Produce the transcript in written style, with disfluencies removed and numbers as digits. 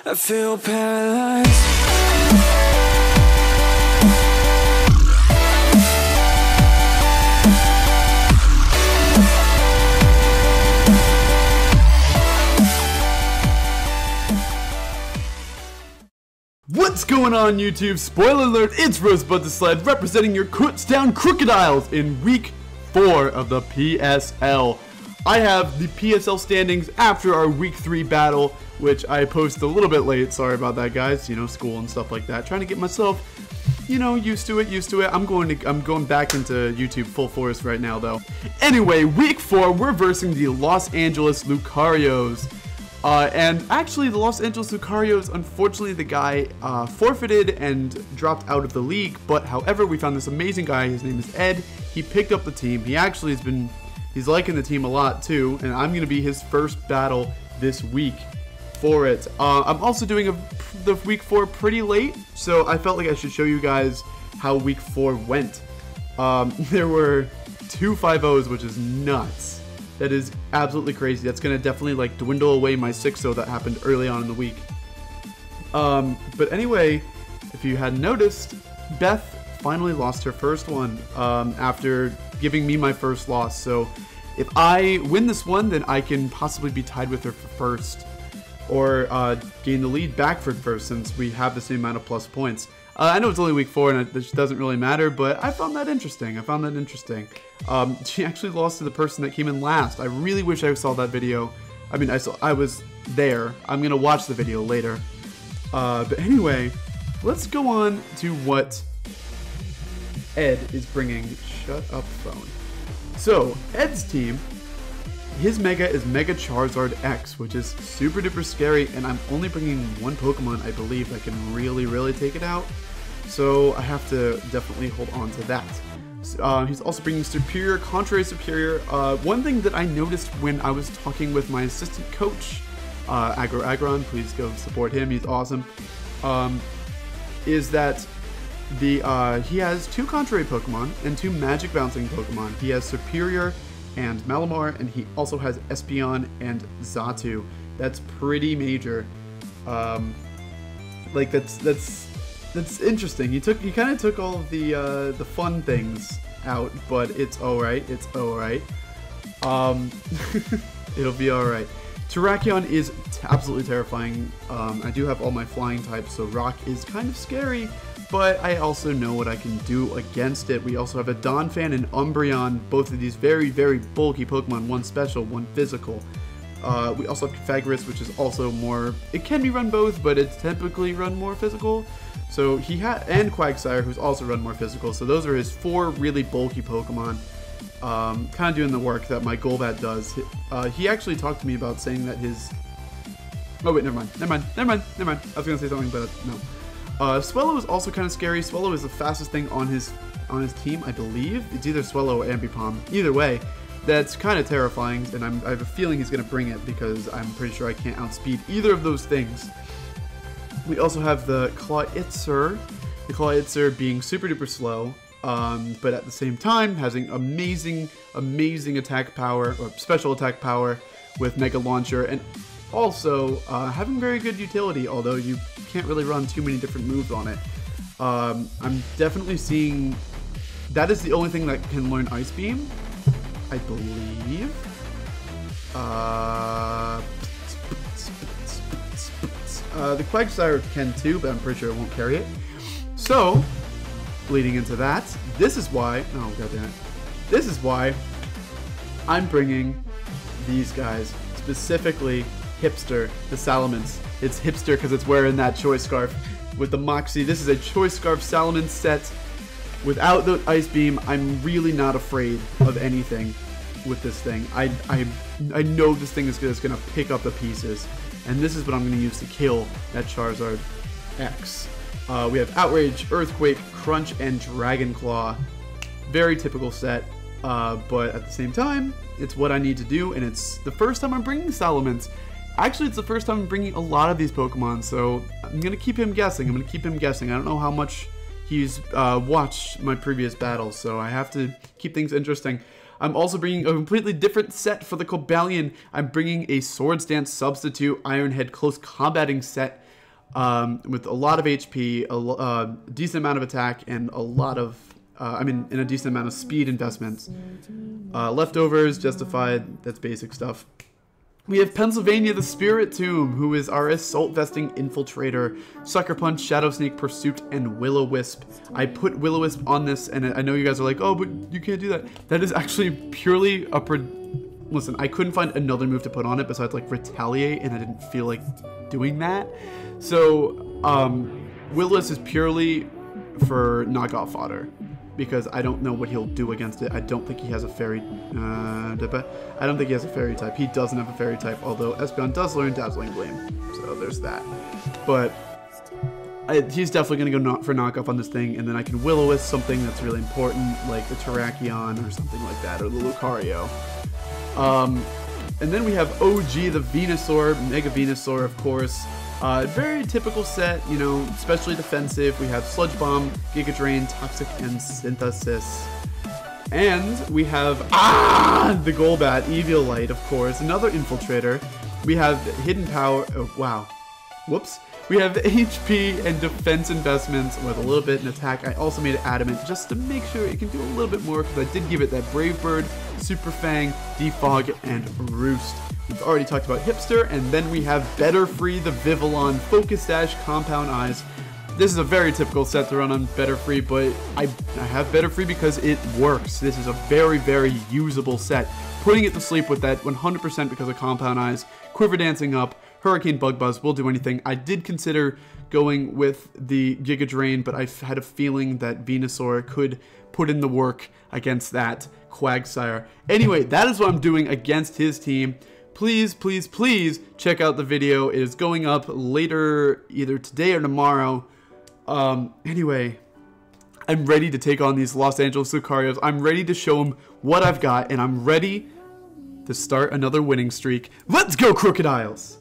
I feel paralyzed. What's going on, YouTube? Spoiler alert, it's Rosebud the Sled representing your Kutztown Krookodiles in week 4 of the PSL. I have the PSL standings after our week 3 battle, which I posted a little bit late. Sorry about that, guys. You know, school and stuff like that. Trying to get myself, you know, used to it. I'm going back into YouTube full force right now, though. Anyway, week 4, we're versing the Los Angeles Lucarios. And actually, the Los Angeles Lucarios, unfortunately, the guy forfeited and dropped out of the league. But however, we found this amazing guy. His name is Ed. He picked up the team. He actually has been, he's liking the team a lot too. And I'm going to be his first battle this week for it. I'm also doing the week 4 pretty late, so I felt like I should show you guys how week 4 went. There were 2 5-0s, which is nuts. That is absolutely crazy. That's going to definitely like dwindle away my 6-0 that happened early on in the week. But anyway, if you hadn't noticed, Beth finally lost her first one after giving me my first loss. So if I win this one, then I can possibly be tied with her for first, or gain the lead back for first, since we have the same amount of plus points. I know it's only week 4 and it doesn't really matter, but I found that interesting. She actually lost to the person that came in last. I really wish I saw that video. I mean, I was there. I'm gonna watch the video later. But anyway, let's go on to what Ed is bringing. Shut up, phone. So Ed's team, his Mega is Mega Charizard X, which is super duper scary, and I'm only bringing one Pokemon, I believe, that can really take it out. So I have to definitely hold on to that. He's also bringing Superior, Contrary Superior. One thing that I noticed when I was talking with my assistant coach, Agron, please go support him, he's awesome, is that he has 2 Contrary Pokemon and 2 Magic Bouncing Pokemon. He has Superior and Malamar, and he also has Espeon and Xatu. That's pretty major. Like that's interesting. He kind of took all of the fun things out, but it's alright. It's alright. It'll be alright. Terrakion is absolutely terrifying. I do have all my flying types, so Rock is kind of scary, but I also know what I can do against it. We also have a Donphan and Umbreon, both of these very bulky Pokemon, one special, one physical. We also have Pythagoras, which is also more, it can be run both, but it's typically run more physical. So and Quagsire, who's also run more physical. So those are his 4 really bulky Pokemon. Kind of doing the work that my Golbat does. He actually talked to me about saying that his, oh wait, never mind. I was gonna say something, but no. Swellow is also kind of scary. Swellow is the fastest thing on his team, I believe. It's either Swellow or Ambipom. Either way, that's kind of terrifying, and I have a feeling he's going to bring it, because I'm pretty sure I can't outspeed either of those things. We also have the Clawitzer. The Clawitzer being super duper slow, but at the same time having amazing attack power, or special attack power with Mega Launcher, and also having very good utility, although you can't really run too many different moves on it. I'm definitely seeing that is the only thing that can learn Ice Beam, I believe. The Quagsire can too, but I'm pretty sure it won't carry it. So, leading into that, this is why, oh goddammit, this is why I'm bringing these guys, specifically Hipster, the Salamence. It's Hipster because it's wearing that Choice Scarf with the Moxie. This is a Choice Scarf Salamence set. Without the Ice Beam, I'm really not afraid of anything with this thing. I know this thing is going to pick up the pieces, and this is what I'm going to use to kill that Charizard X. We have Outrage, Earthquake, Crunch, and Dragon Claw. Very typical set, but at the same time, it's what I need to do, and it's the first time I'm bringing Salamence. Actually, it's the first time I'm bringing a lot of these Pokemon, so I'm going to keep him guessing. I don't know how much he's watched my previous battles, so I have to keep things interesting. I'm also bringing a completely different set for the Cobalion. I'm bringing a Swords Dance Substitute Ironhead Close Combating set. with a lot of HP, a decent amount of attack, and a lot of, and a decent amount of speed investments. Leftovers, justified, that's basic stuff. We have Pennsylvania the Spirit Tomb, who is our Assault Vesting Infiltrator, Sucker Punch, Shadow Snake Pursuit, and Will-O-Wisp. I put Will-O-Wisp on this, and I know you guys are like, oh, but you can't do that. That is actually purely a... Listen, I couldn't find another move to put on it besides, like, Retaliate, and I didn't feel like doing that. So, Will-O-Wisp is purely for knockoff fodder, because I don't know what he'll do against it. I don't think he has a fairy, I don't think he has a fairy type. He doesn't have a fairy type, although Espeon does learn Dazzling Gleam, so there's that. But he's definitely going to go for knockoff on this thing, and then I can Will-O-Wisp something that's really important, like the Terrakion or something like that, or the Lucario. And then we have OG, the Venusaur, Mega Venusaur, of course. Very typical set, you know, especially defensive. We have Sludge Bomb, Giga Drain, Toxic, and Synthesis. And we have, the Golbat, Eviolite, of course, another Infiltrator. We have Hidden Power, oh, wow, whoops. We have HP and defense investments with a little bit in attack. I also made it Adamant just to make sure it can do a little bit more, because I did give it that Brave Bird, Super Fang, Defog, and Roost. We've already talked about Hipster, and then we have Better Free, the Vivillon, Focus Dash, Compound Eyes. This is a very typical set to run on Better Free, but I have Better Free because it works. This is a very, very usable set. Putting it to sleep with that 100% because of Compound Eyes, Quiver Dancing up, Hurricane Bug Buzz will do anything. I did consider going with the Giga Drain, but I had a feeling that Venusaur could put in the work against that Quagsire. Anyway, that is what I'm doing against his team. Please, please, please check out the video. It is going up later, either today or tomorrow. Anyway, I'm ready to take on these Los Angeles Lucarios. I'm ready to show them what I've got, and I'm ready to start another winning streak. Let's go, Krookodiles!